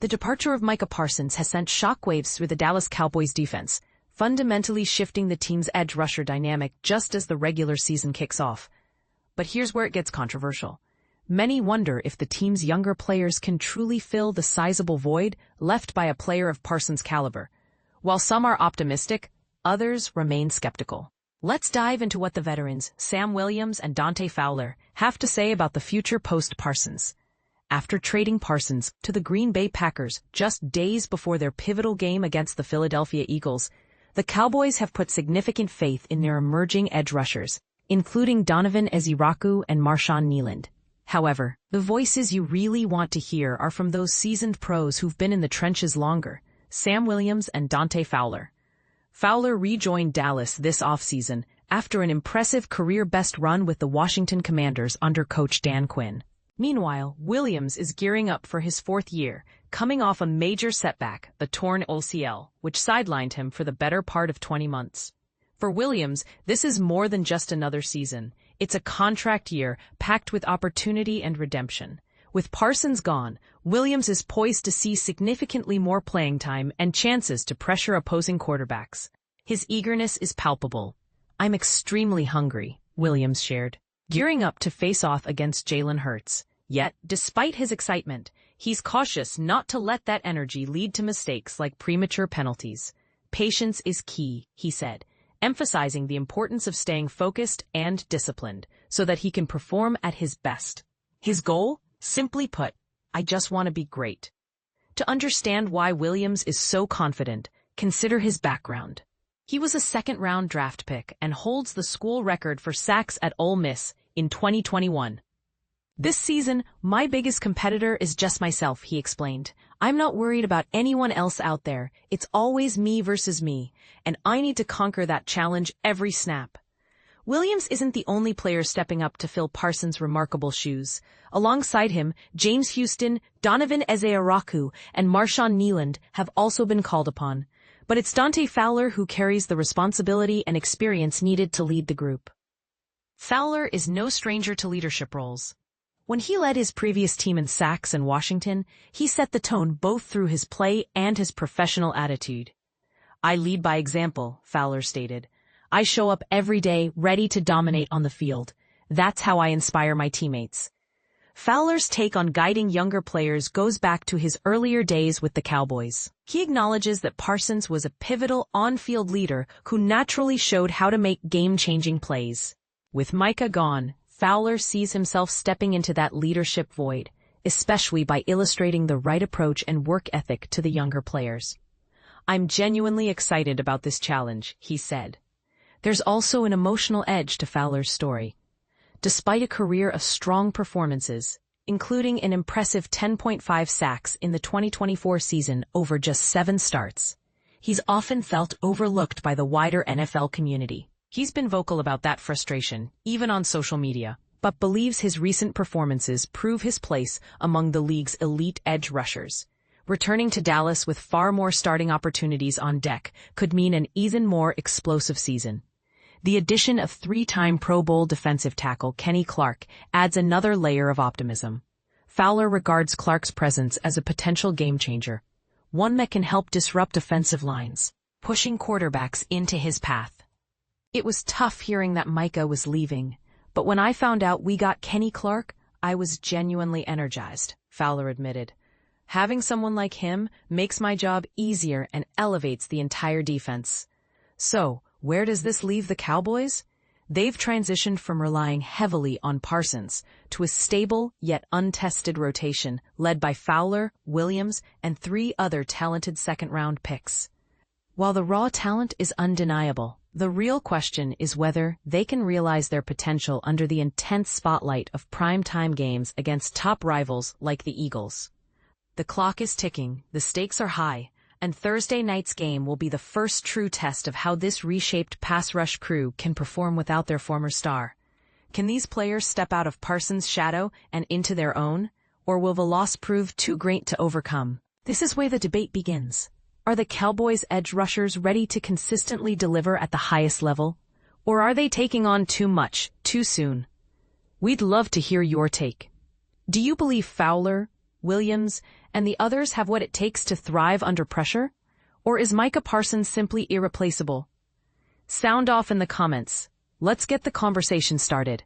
The departure of Micah Parsons has sent shockwaves through the Dallas Cowboys defense, fundamentally shifting the team's edge rusher dynamic just as the regular season kicks off. But here's where it gets controversial. Many wonder if the team's younger players can truly fill the sizable void left by a player of Parsons' caliber. While some are optimistic, others remain skeptical. Let's dive into what the veterans, Sam Williams and Dante Fowler, have to say about the future post-Parsons. After trading Parsons to the Green Bay Packers just days before their pivotal game against the Philadelphia Eagles, the Cowboys have put significant faith in their emerging edge rushers, including Donovan, Ezeiruaku, and Marshawn Kneeland. However, the voices you really want to hear are from those seasoned pros who've been in the trenches longer, Sam Williams and Dante Fowler. Fowler rejoined Dallas this offseason after an impressive career-best run with the Washington Commanders under coach Dan Quinn. Meanwhile, Williams is gearing up for his fourth year, coming off a major setback, the torn ACL, which sidelined him for the better part of 20 months. For Williams, this is more than just another season. It's a contract year packed with opportunity and redemption. With Parsons gone, Williams is poised to see significantly more playing time and chances to pressure opposing quarterbacks. His eagerness is palpable. "I'm extremely hungry," Williams shared, gearing up to face off against Jalen Hurts. Yet, despite his excitement, he's cautious not to let that energy lead to mistakes like premature penalties. "Patience is key," he said, emphasizing the importance of staying focused and disciplined so that he can perform at his best. His goal? Simply put, "I just want to be great." To understand why Williams is so confident, consider his background. He was a second-round draft pick and holds the school record for sacks at Ole Miss in 2021. "This season, my biggest competitor is just myself," he explained. "I'm not worried about anyone else out there. It's always me versus me, and I need to conquer that challenge every snap." Williams isn't the only player stepping up to fill Parsons' remarkable shoes. Alongside him, James Houston, Donovan, Ezeiruaku, and Marshawn Kneeland have also been called upon. But it's Dante Fowler who carries the responsibility and experience needed to lead the group. Fowler is no stranger to leadership roles. When he led his previous team in sacks in Washington, he set the tone both through his play and his professional attitude. "I lead by example," Fowler stated. "I show up every day ready to dominate on the field. That's how I inspire my teammates." Fowler's take on guiding younger players goes back to his earlier days with the Cowboys. He acknowledges that Parsons was a pivotal on-field leader who naturally showed how to make game-changing plays. With Micah gone, Fowler sees himself stepping into that leadership void, especially by illustrating the right approach and work ethic to the younger players. "I'm genuinely excited about this challenge," he said. There's also an emotional edge to Fowler's story. Despite a career of strong performances, including an impressive 10.5 sacks in the 2024 season over just 7 starts, he's often felt overlooked by the wider NFL community. He's been vocal about that frustration, even on social media, but believes his recent performances prove his place among the league's elite edge rushers. Returning to Dallas with far more starting opportunities on deck could mean an even more explosive season. The addition of 3-time Pro Bowl defensive tackle Kenny Clark adds another layer of optimism. Fowler regards Clark's presence as a potential game-changer, one that can help disrupt offensive lines, pushing quarterbacks into his path. "It was tough hearing that Micah was leaving, but when I found out we got Kenny Clark, I was genuinely energized," Fowler admitted. "Having someone like him makes my job easier and elevates the entire defense." So, where does this leave the Cowboys? They've transitioned from relying heavily on Parsons to a stable yet untested rotation led by Fowler, Williams, and 3 other talented second-round picks. While the raw talent is undeniable, the real question is whether they can realize their potential under the intense spotlight of prime-time games against top rivals like the Eagles. The clock is ticking, the stakes are high, and Thursday night's game will be the first true test of how this reshaped pass rush crew can perform without their former star. Can these players step out of Parsons' shadow and into their own, or will the loss prove too great to overcome? This is where the debate begins. Are the Cowboys' edge rushers ready to consistently deliver at the highest level, or are they taking on too much, too soon? We'd love to hear your take. Do you believe Fowler, Williams, and the others have what it takes to thrive under pressure? Or is Micah Parsons simply irreplaceable? Sound off in the comments. Let's get the conversation started.